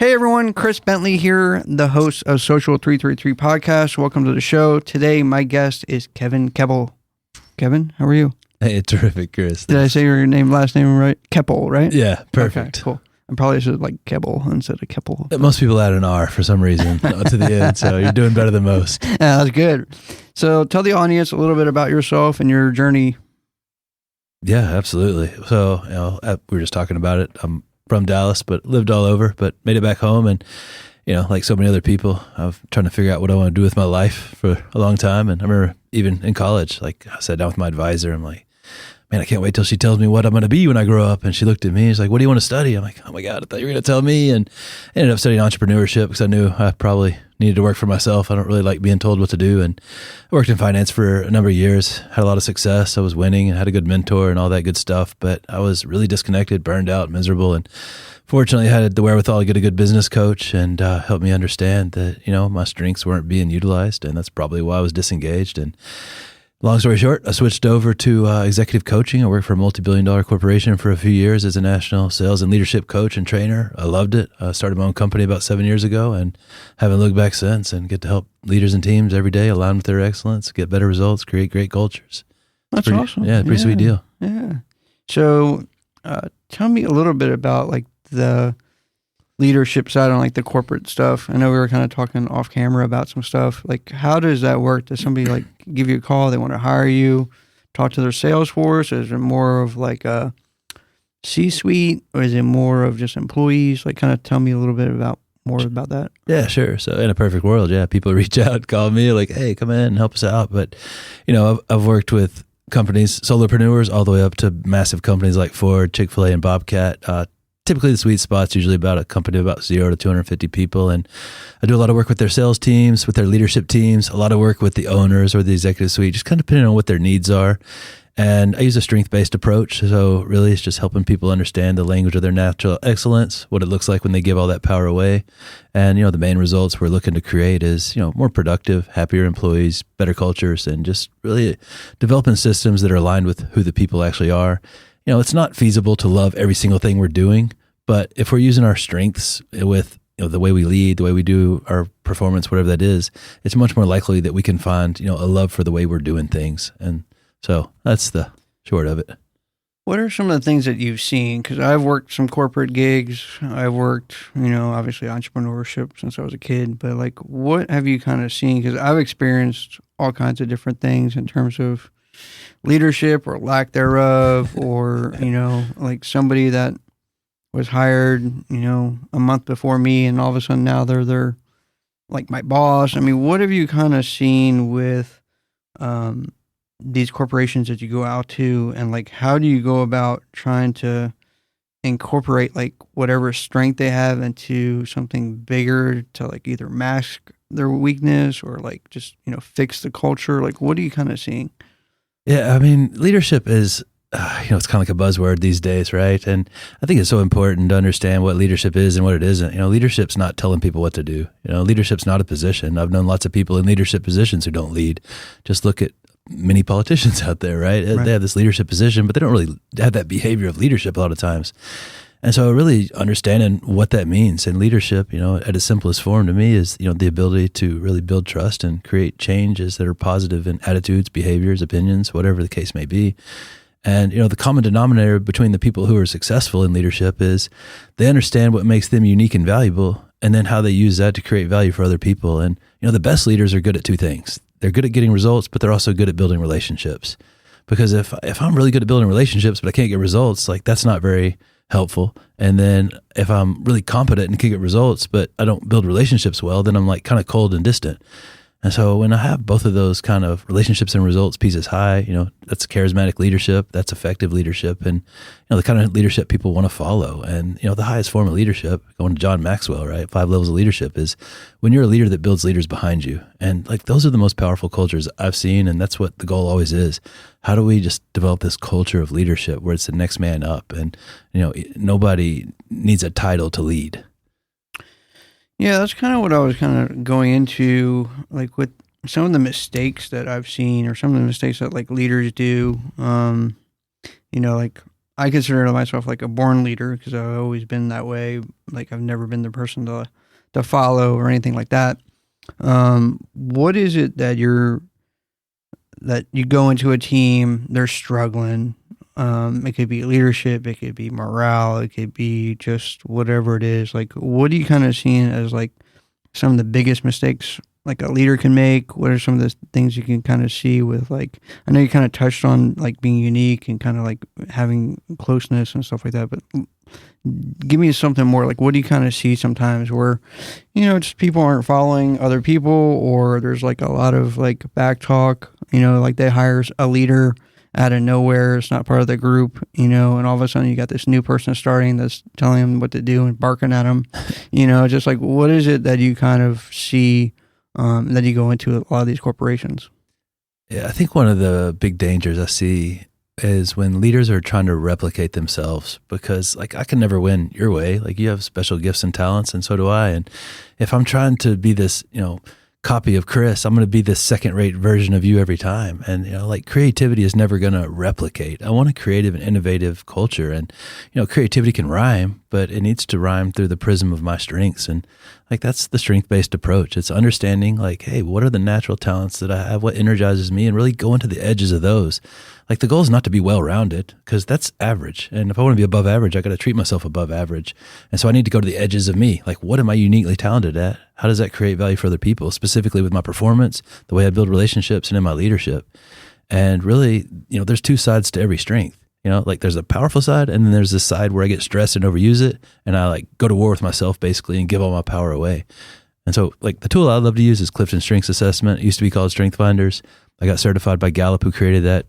Hey everyone, Chris Bentley here, the host of Social 333 Podcast. Welcome to the show. Today, my guest is Kevin Kepple. Kevin, how are you? Hey, terrific, Chris. Did I say your last name right? Kepple, right? Yeah, perfect. Okay, cool. I probably should like Kebble instead of Kepple. Most people add an R for some reason to the end, so you're doing better than most. Yeah, that's good. So tell the audience a little bit about yourself and your journey. Yeah, absolutely. So, we were just talking about it. I'm from Dallas, but lived all over, but made it back home. And, like so many other people, I've trying to figure out what I want to do with my life for a long time. And I remember even in college, like I sat down with my advisor. I'm like, man, I can't wait till she tells me what I'm going to be when I grow up. And she looked at me. She's like, what do you want to study? I'm like, oh my God, I thought you were going to tell me. And I ended up studying entrepreneurship because I knew I probably needed to work for myself. I don't really like being told what to do. And I worked in finance for a number of years, had a lot of success. I was winning and had a good mentor and all that good stuff. But I was really disconnected, burned out, miserable. And fortunately, I had the wherewithal to get a good business coach and help me understand that, my strengths weren't being utilized. And that's probably why I was disengaged. And long story short, I switched over to executive coaching. I worked for a multi-billion-dollar corporation for a few years as a national sales and leadership coach and trainer. I loved it. I started my own company about 7 years ago and haven't looked back since, and get to help leaders and teams every day align with their excellence, get better results, create great cultures. That's awesome. Yeah, pretty sweet deal. Yeah. So tell me a little bit about like the leadership side on like the corporate stuff. I know we were kind of talking off camera about some stuff. Like, how does that work? Does somebody like give you a call? They want to hire you, talk to their sales force? Is it more of like a C-suite, or is it more of just employees? Like, kind of tell me a little bit more about that. Yeah, sure. So in a perfect world, people reach out, call me like, hey, come in and help us out. But, I've worked with companies, solopreneurs, all the way up to massive companies like Ford, Chick-fil-A, and Bobcat. Typically, the sweet spot's usually about a company of about 0 to 250 people. And I do a lot of work with their sales teams, with their leadership teams, a lot of work with the owners or the executive suite, just kind of depending on what their needs are. And I use a strength-based approach. So really, it's just helping people understand the language of their natural excellence, what it looks like when they give all that power away. And, the main results we're looking to create is, more productive, happier employees, better cultures, and just really developing systems that are aligned with who the people actually are. It's not feasible to love every single thing we're doing, but if we're using our strengths with the way we lead, the way we do our performance, whatever that is, it's much more likely that we can find a love for the way we're doing things. And so that's the short of it. What are some of the things that you've seen? Because I've worked some corporate gigs. I've worked, obviously entrepreneurship since I was a kid. But like, what have you kind of seen? Because I've experienced all kinds of different things in terms of leadership or lack thereof, or, like somebody that was hired, a month before me, and all of a sudden now they're like my boss. I mean, what have you kind of seen with these corporations that you go out to, and like, how do you go about trying to incorporate like whatever strength they have into something bigger to like either mask their weakness or like just, fix the culture? Like, what are you kind of seeing? Yeah, I mean, leadership is, it's kind of like a buzzword these days, right? And I think it's so important to understand what leadership is and what it isn't. Leadership's not telling people what to do. Leadership's not a position. I've known lots of people in leadership positions who don't lead. Just look at many politicians out there, right? They have this leadership position, but they don't really have that behavior of leadership a lot of times. And so really understanding what that means, and leadership, at its simplest form to me is, the ability to really build trust and create changes that are positive in attitudes, behaviors, opinions, whatever the case may be. And, the common denominator between the people who are successful in leadership is they understand what makes them unique and valuable, and then how they use that to create value for other people. And, the best leaders are good at two things. They're good at getting results, but they're also good at building relationships. Because if I'm really good at building relationships, but I can't get results, like that's not very helpful. And then if I'm really competent and can get results, but I don't build relationships well, then I'm like kind of cold and distant. And so when I have both of those kind of relationships and results pieces high, that's charismatic leadership, that's effective leadership, and, the kind of leadership people want to follow. And, the highest form of leadership, going to John Maxwell, right? 5 levels of leadership is when you're a leader that builds leaders behind you. And like, those are the most powerful cultures I've seen. And that's what the goal always is. How do we just develop this culture of leadership where it's the next man up? And, nobody needs a title to lead. Yeah, that's kind of what I was kind of going into, like with some of the mistakes that I've seen, or some of the mistakes that like leaders do. Like I consider myself like a born leader because I've always been that way. Like I've never been the person to follow or anything like that. What is it that you go into a team, they're struggling? It could be leadership, it could be morale, it could be just whatever it is. Like, what are you kind of seeing as like some of the biggest mistakes like a leader can make? What are some of the things you can kind of see with like, I know you kind of touched on like being unique and kind of like having closeness and stuff like that, but give me something more. Like, what do you kind of see sometimes where, just people aren't following other people, or there's like a lot of like back talk, like they hire a leader out of nowhere, it's not part of the group, and all of a sudden you got this new person starting that's telling them what to do and barking at them, just like, what is it that you kind of see that you go into a lot of these corporations? Yeah, I think one of the big dangers I see is when leaders are trying to replicate themselves, because like I can never win your way. Like you have special gifts and talents and so do I. And if I'm trying to be this, copy of Chris, I'm going to be this second-rate version of you every time. And, like creativity is never going to replicate. I want a creative and innovative culture. And, creativity can rhyme, but it needs to rhyme through the prism of my strengths. And like, that's the strength-based approach. It's understanding like, hey, what are the natural talents that I have? What energizes me? And really go into the edges of those. Like the goal is not to be well-rounded because that's average. And if I want to be above average, I got to treat myself above average. And so I need to go to the edges of me. Like, what am I uniquely talented at? How does that create value for other people, specifically with my performance, the way I build relationships, and in my leadership? And really, there's two sides to every strength. Like there's a powerful side, and then there's this side where I get stressed and overuse it, and I like go to war with myself basically and give all my power away. And so like the tool I love to use is Clifton Strengths Assessment. It used to be called Strength Finders. I got certified by Gallup, who created that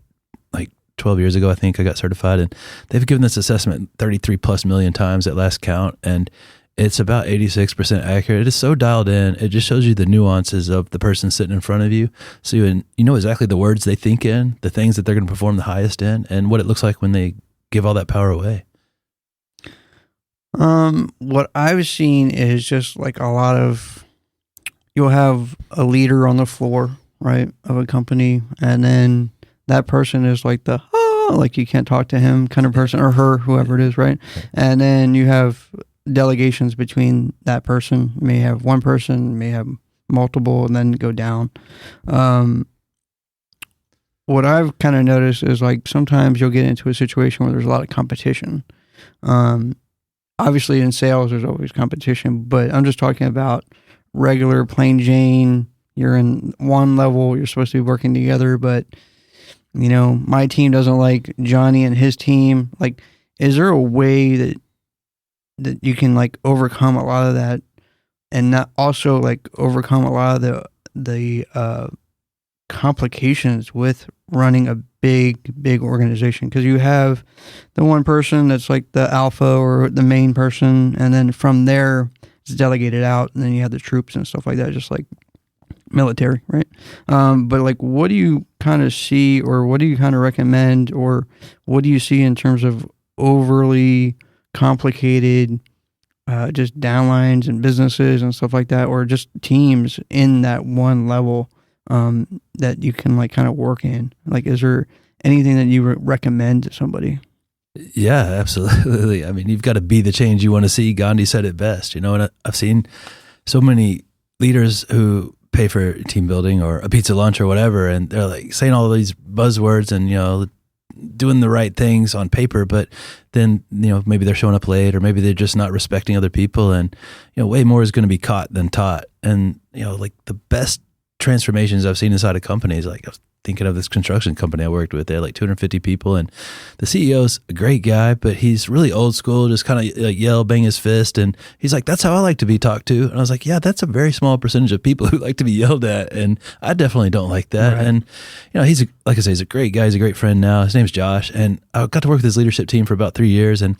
like 12 years ago, I think I got certified, and they've given this assessment 33 plus million times at last count. And it's about 86% accurate. It is so dialed in. It just shows you the nuances of the person sitting in front of you. So you know exactly the words they think in, the things that they're going to perform the highest in, and what it looks like when they give all that power away. What I've seen is just like a lot of, you'll have a leader on the floor, right, of a company, and then that person is like like you can't talk to him kind of person, or her, whoever it is, right? And then you have delegations between that person. You may have one person, you may have multiple, and then go down. What I've kind of noticed is like sometimes you'll get into a situation where there's a lot of competition. Obviously in sales there's always competition, but I'm just talking about regular plain Jane. You're in one level, you're supposed to be working together, but my team doesn't like Johnny and his team. Like, is there a way that you can like overcome a lot of that, and not also like overcome a lot of the complications with running a big organization? Because you have the one person that's like the alpha or the main person, and then from there it's delegated out, and then you have the troops and stuff like that, just like military, right? But like, what do you kind of see, or what do you kind of recommend, or what do you see in terms of overly complicated just downlines and businesses and stuff like that, or just teams in that one level that you can like kind of work in? Like, is there anything that you recommend to somebody? Yeah, absolutely. I mean, you've got to be the change you want to see. Gandhi said it best, and I've seen so many leaders who pay for team building or a pizza lunch or whatever, and they're like saying all these buzzwords and doing the right things on paper, but then maybe they're showing up late, or maybe they're just not respecting other people, and way more is going to be caught than taught. And like the best transformations I've seen inside of companies, like I was thinking of this construction company I worked with. They had like 250 people, and the CEO's a great guy, but he's really old school, just kind of like yell, bang his fist. And he's like, that's how I like to be talked to. And I was like, yeah, that's a very small percentage of people who like to be yelled at. And I definitely don't like that. Right. And, like I say, he's a great guy. He's a great friend now. His name's Josh. And I got to work with his leadership team for about 3 years. And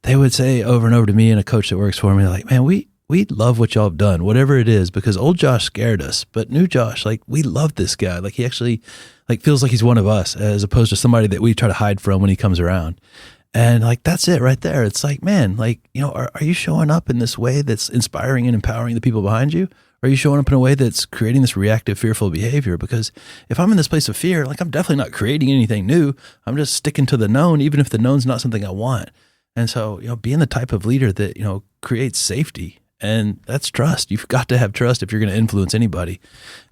they would say over and over to me and a coach that works for me, like, man, we love what y'all have done, whatever it is, because old Josh scared us, but new Josh, like, we love this guy. Like, he actually like feels like he's one of us, as opposed to somebody that we try to hide from when he comes around. And like, that's it right there. It's like, man, like, are you showing up in this way that's inspiring and empowering the people behind you? Or are you showing up in a way that's creating this reactive, fearful behavior? Because if I'm in this place of fear, like, I'm definitely not creating anything new. I'm just sticking to the known, even if the known's not something I want. And so, being the type of leader that, creates safety, and that's trust. You've got to have trust if you're going to influence anybody.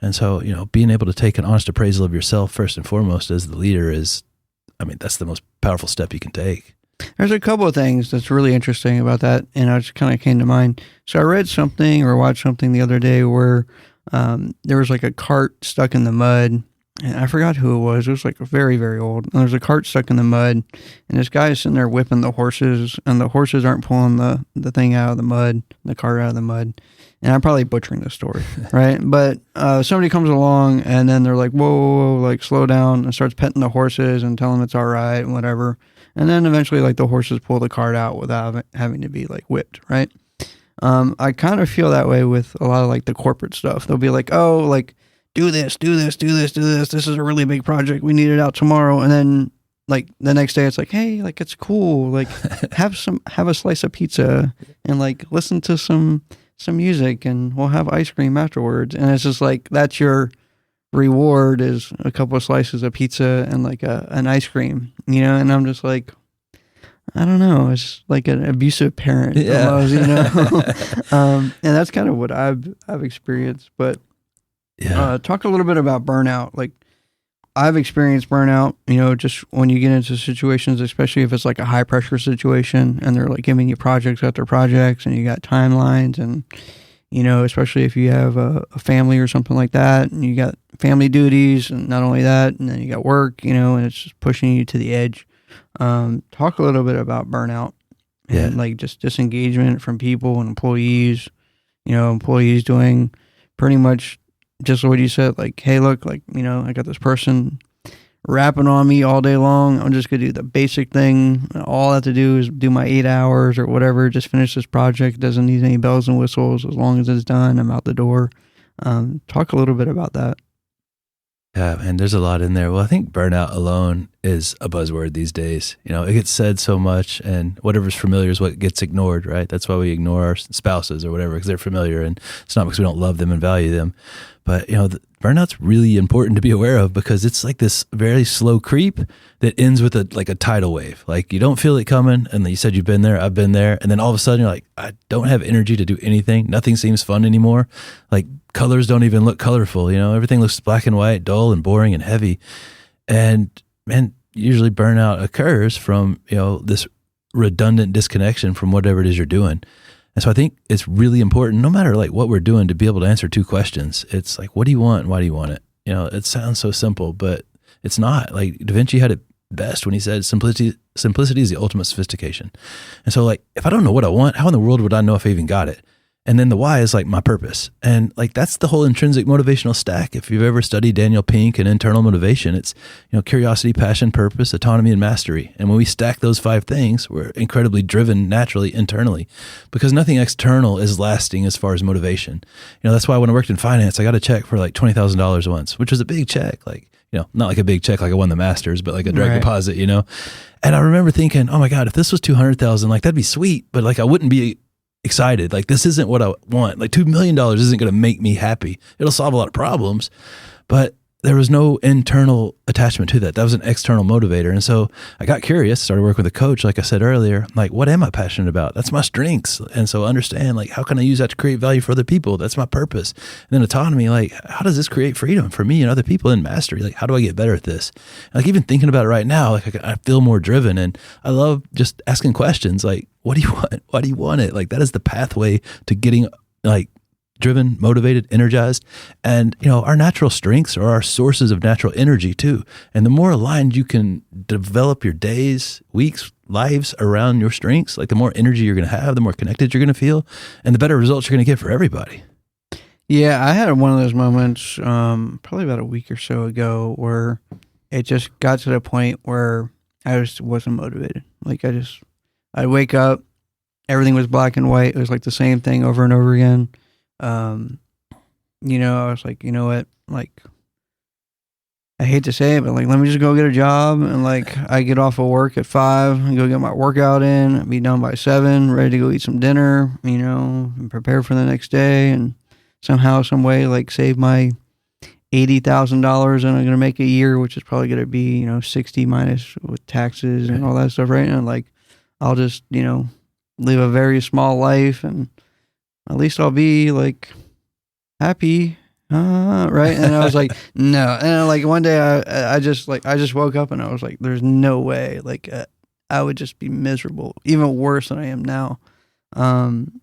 And so, being able to take an honest appraisal of yourself first and foremost as the leader that's the most powerful step you can take. There's a couple of things that's really interesting about that, and it just kind of came to mind. So I read something or watched something the other day where there was like a cart stuck in the mud, and I forgot who it was. It was like very, very old. And there's a cart stuck in the mud, and this guy is sitting there whipping the horses, and the horses aren't pulling the thing out of the mud, the cart out of the mud. And I'm probably butchering the story, right? But somebody comes along, and then they're like, whoa, like, slow down, and starts petting the horses and telling them it's all right and whatever. And then eventually, like, the horses pull the cart out without having to be, like, whipped, right? I kind of feel that way with a lot of, like, the corporate stuff. They'll be like, oh, like, do this. This is a really big project. We need it out tomorrow. And then, like, the next day, it's like, hey, like, it's cool. Like, have a slice of pizza and, like, listen to some music, and we'll have ice cream afterwards. And it's just like, that's your reward, is a couple of slices of pizza and like an ice cream, and I'm just like, I don't know, it's like an abusive parent almost, and that's kind of what I've experienced. But talk a little bit about burnout. Like, I've experienced burnout, just when you get into situations, especially if it's like a high pressure situation and they're like giving you projects after projects and you got timelines, and especially if you have a family or something like that, and you got family duties, and not only that, and then you got work, and it's just pushing you to the edge. Talk a little bit about burnout and like just disengagement from people and employees, employees doing pretty much just what you said, like, hey, look, like, I got this person rapping on me all day long. I'm just going to do the basic thing. All I have to do is do my 8 hours or whatever, just finish this project. Doesn't need any bells and whistles. As long as it's done, I'm out the door. Talk a little bit about that. Yeah, and there's a lot in there. Well, I think burnout alone is a buzzword these days. It gets said so much, and whatever's familiar is what gets ignored, right? That's why we ignore our spouses or whatever, because they're familiar, and it's not because we don't love them and value them. But, burnout's really important to be aware of, because it's like this very slow creep that ends with a tidal wave. Like, you don't feel it coming, and you said you've been there, I've been there, and then all of a sudden you're like, I don't have energy to do anything. Nothing seems fun anymore. Like, colors don't even look colorful. Everything looks black and white, dull and boring and heavy. And man, usually burnout occurs from, this redundant disconnection from whatever it is you're doing. And so I think it's really important, no matter like what we're doing, to be able to answer two questions. It's like, what do you want and why do you want it? It sounds so simple, but it's not. Like, Da Vinci had it best when he said simplicity is the ultimate sophistication. And so, like, if I don't know what I want, how in the world would I know if I even got it? And then the why is like my purpose. And like, that's the whole intrinsic motivational stack. If you've ever studied Daniel Pink and internal motivation, it's, curiosity, passion, purpose, autonomy, and mastery. And when we stack those 5 things, we're incredibly driven naturally internally, because nothing external is lasting as far as motivation. That's why when I worked in finance, I got a check for like $20,000 once, which was a big check. Like, not like a big check like I won the Masters, but like a direct deposit, And I remember thinking, oh my God, if this was $200,000, like, that'd be sweet, but like, I wouldn't be excited. Like, this isn't what I want. Like, $2 million isn't going to make me happy. It'll solve a lot of problems, but there was no internal attachment to that. That was an external motivator. And so I got curious, started working with a coach, like I said earlier, like, what am I passionate about? That's my strengths. And so understand, like, how can I use that to create value for other people? That's my purpose. And then autonomy, like, how does this create freedom for me and other people? In mastery, like, how do I get better at this? Like, even thinking about it right now, like, I feel more driven, and I love just asking questions like, what do you want? Why do you want it? Like, that is the pathway to getting like driven, motivated, energized. And, our natural strengths are our sources of natural energy too. And the more aligned you can develop your days, weeks, lives around your strengths, like, the more energy you're going to have, the more connected you're going to feel, and the better results you're going to get for everybody. Yeah, I had one of those moments probably about a week or so ago where it just got to the point where I just wasn't motivated. Like, I'd wake up, everything was black and white. It was like the same thing over and over again. I was like, you know what? Like, I hate to say it, but like, let me just go get a job, and like, I get off of work at 5 and go get my workout in, be done by 7, ready to go eat some dinner, and prepare for the next day, and somehow, some way, like, save my $80,000 and I'm going to make a year, which is probably going to be, 60 minus with taxes and all that stuff, right? And like, I'll just, live a very small life, and at least I'll be like happy, right? And I was like, no. And like one day I just woke up and I was like, there's no way, like I would just be miserable, even worse than I am now. And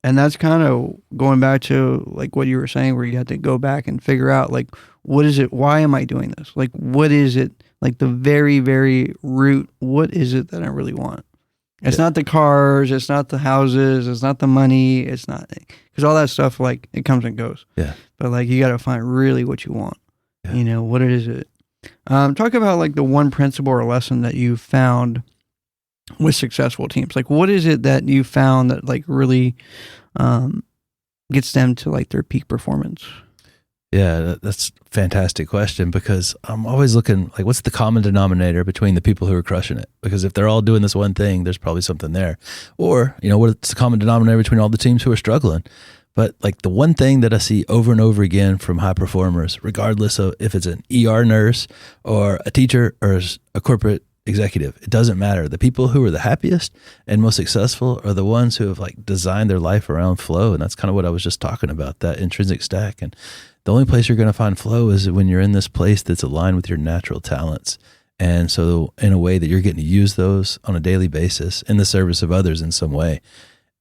that's kind of going back to like what you were saying, where you have to go back and figure out like, what is it? Why am I doing this? Like, what is it? Like the very, very root, what is it that I really want? It's not the cars, it's not the houses, it's not the money, it's not, because all that stuff, like, it comes and goes. Yeah. But like, you got to find really what you want. Yeah. What it is. Talk about like the one principle or lesson that you found with successful teams. Like, what is it that you found that like really gets them to like their peak performance? Yeah, that's a fantastic question, because I'm always looking like, what's the common denominator between the people who are crushing it? Because if they're all doing this one thing, there's probably something there. Or, what's the common denominator between all the teams who are struggling? But like the one thing that I see over and over again from high performers, regardless of if it's an ER nurse or a teacher or a corporate executive, it doesn't matter. The people who are the happiest and most successful are the ones who have like designed their life around flow. And that's kind of what I was just talking about, that intrinsic stack. And the only place you're going to find flow is when you're in this place that's aligned with your natural talents. And so in a way that you're getting to use those on a daily basis in the service of others in some way.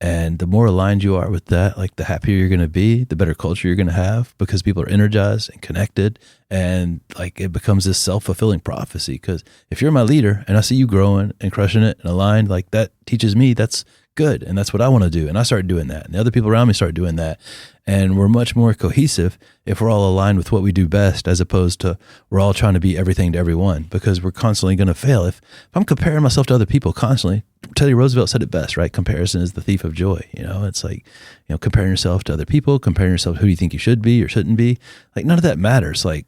And the more aligned you are with that, like the happier you're going to be, the better culture you're going to have, because people are energized and connected, and like it becomes this self-fulfilling prophecy. Because if you're my leader and I see you growing and crushing it and aligned, like that teaches me that's good, and that's what I want to do. And I started doing that, and the other people around me started doing that. And we're much more cohesive if we're all aligned with what we do best, as opposed to we're all trying to be everything to everyone, because we're constantly going to fail. If I'm comparing myself to other people constantly, Teddy Roosevelt said it best, right? Comparison is the thief of joy. It's like, comparing yourself to other people, comparing yourself to who do you think you should be or shouldn't be. Like none of that matters. Like,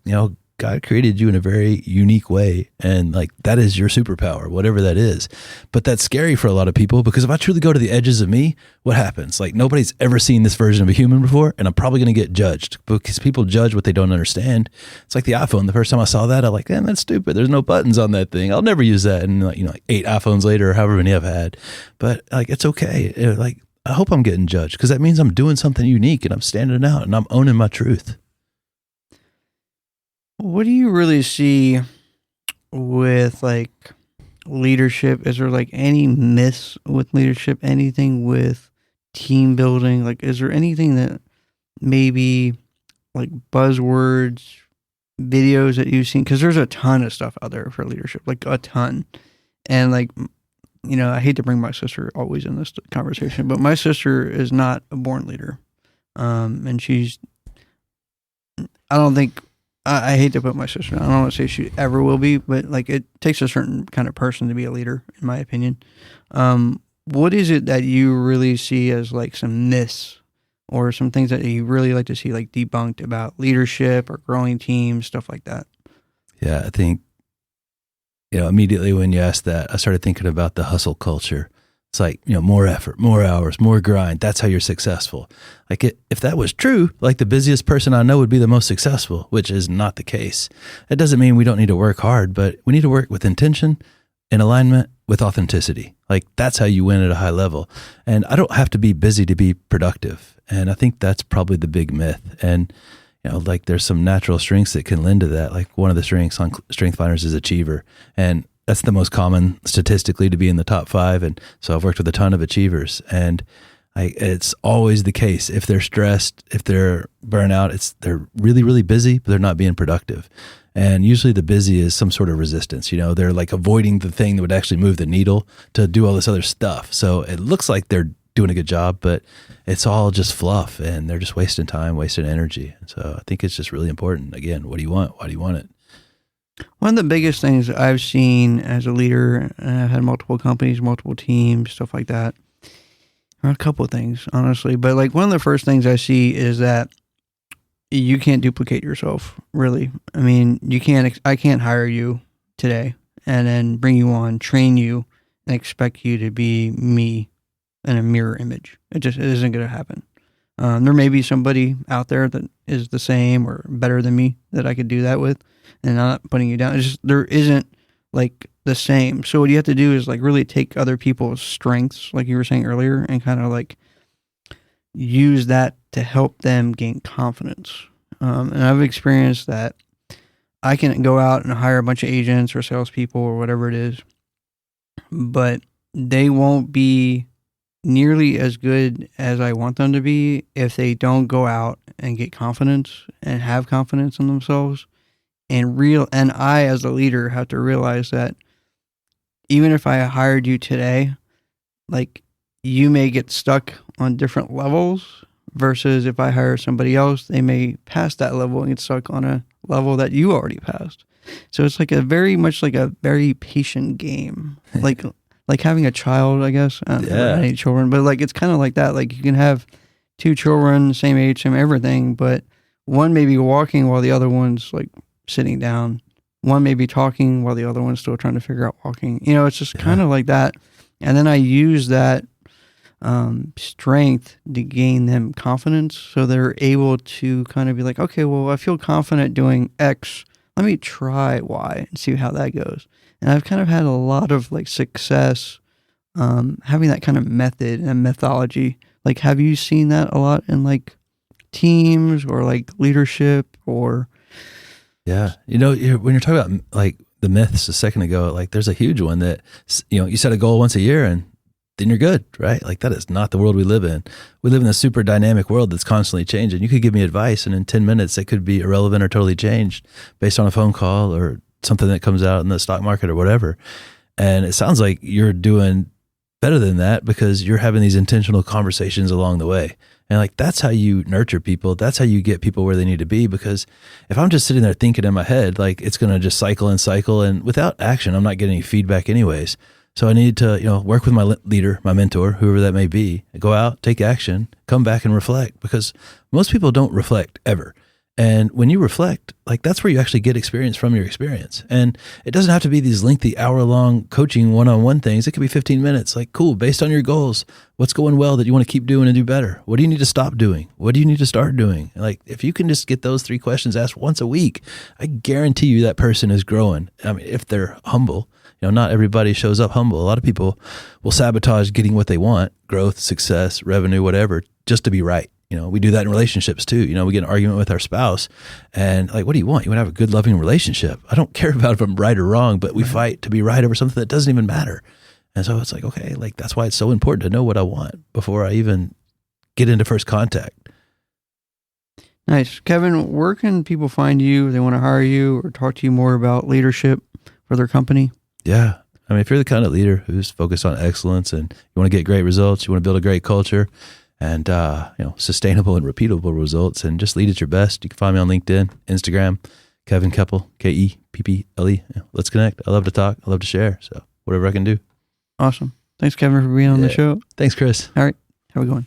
God created you in a very unique way, and like that is your superpower, whatever that is. But that's scary for a lot of people, because if I truly go to the edges of me, what happens? Like nobody's ever seen this version of a human before, and I'm probably going to get judged, because people judge what they don't understand. It's like the iPhone. The first time I saw that, I'm like, man, that's stupid. There's no buttons on that thing. I'll never use that. And like 8 iPhones later, or however many I've had, but like it's okay. Like I hope I'm getting judged, because that means I'm doing something unique and I'm standing out and I'm owning my truth. What do you really see with like leadership? Is there like any myths with leadership? Anything with team building? Like, is there anything that maybe like buzzwords, videos that you've seen? Because there's a ton of stuff out there for leadership, like a ton. And like, I hate to bring my sister always in this conversation, but my sister is not a born leader. And I hate to put my sister down. I don't want to say she ever will be, but like it takes a certain kind of person to be a leader, in my opinion. What is it that you really see as like some myths or some things that you really like to see like debunked about leadership or growing teams, stuff like that? Yeah, I think, immediately when you asked that, I started thinking about the hustle culture. It's like, more effort, more hours, more grind. That's how you're successful. Like if that was true, like the busiest person I know would be the most successful, which is not the case. It doesn't mean we don't need to work hard, but we need to work with intention and alignment with authenticity. Like that's how you win at a high level. And I don't have to be busy to be productive. And I think that's probably the big myth. And, like there's some natural strengths that can lend to that. Like one of the strengths on Strength Finders is achiever. And that's the most common statistically to be in the top 5. And so I've worked with a ton of achievers, and it's always the case. If they're stressed, if they're burnout, they're really, really busy, but they're not being productive. And usually the busy is some sort of resistance. They're like avoiding the thing that would actually move the needle to do all this other stuff. So it looks like they're doing a good job, but it's all just fluff, and they're just wasting time, wasting energy. So I think it's just really important. Again, what do you want? Why do you want it? One of the biggest things I've seen as a leader, and I've had multiple companies, multiple teams, stuff like that, or a couple of things, honestly, but like one of the first things I see is that you can't duplicate yourself, really. I mean, I can't hire you today and then bring you on, train you, and expect you to be me in a mirror image. It isn't going to happen. There may be somebody out there that is the same or better than me that I could do that with, and I'm not putting you down. It's just, there isn't like the same. So what you have to do is like really take other people's strengths, like you were saying earlier, and kind of like use that to help them gain confidence. And I've experienced that I can go out and hire a bunch of agents or salespeople or whatever it is, but they won't be nearly as good as I want them to be if they don't go out and get confidence and have confidence in themselves. And I, as a leader, have to realize that even if I hired you today, like, you may get stuck on different levels versus if I hire somebody else, they may pass that level and get stuck on a level that you already passed. So it's like a very patient game. Like having a child, I guess. I don't know any children, but like it's kind of like that. Like you can have two children, same age, same everything, but one may be walking while the other one's like sitting down. One may be talking while the other one's still trying to figure out walking. It's just kind of like that. And then I use that strength to gain them confidence, so they're able to kind of be like, okay, well, I feel confident doing X. Let me try Y and see how that goes. And I've kind of had a lot of like success having that kind of method and methodology. Like, have you seen that a lot in like teams or like leadership or? Yeah. When you're talking about like the myths a second ago, like there's a huge one that, you set a goal once a year and then you're good, right? Like that is not the world we live in. We live in a super dynamic world that's constantly changing. You could give me advice and in 10 minutes it could be irrelevant or totally changed based on a phone call or something that comes out in the stock market or whatever. And it sounds like you're doing better than that because you're having these intentional conversations along the way. And like, that's how you nurture people. That's how you get people where they need to be. Because if I'm just sitting there thinking in my head, like it's going to just cycle and cycle, and without action, I'm not getting any feedback anyways. So I need to, work with my leader, my mentor, whoever that may be, go out, take action, come back and reflect, because most people don't reflect ever. And when you reflect, like that's where you actually get experience from your experience. And it doesn't have to be these lengthy hour-long coaching one-on-one things. It could be 15 minutes. Like, cool, based on your goals, what's going well that you want to keep doing and do better? What do you need to stop doing? What do you need to start doing? Like, if you can just get those 3 questions asked once a week, I guarantee you that person is growing. I mean, if they're humble. Not everybody shows up humble. A lot of people will sabotage getting what they want, growth, success, revenue, whatever, just to be right. We do that in relationships too. We get in an argument with our spouse and like, what do you want? You want to have a good, loving relationship. I don't care about if I'm right or wrong, but we fight to be right over something that doesn't even matter. And so it's like, okay, like that's why it's so important to know what I want before I even get into first contact. Nice. Kevin, where can people find you if they want to hire you or talk to you more about leadership for their company? Yeah. I mean, if you're the kind of leader who's focused on excellence and you want to get great results, you want to build a great culture and, sustainable and repeatable results and just lead at your best, you can find me on LinkedIn, Instagram, Kevin Kepple, Kepple. Let's connect. I love to talk. I love to share. So whatever I can do. Awesome. Thanks, Kevin, for being on the show. Thanks, Chris. All right. Have a good one.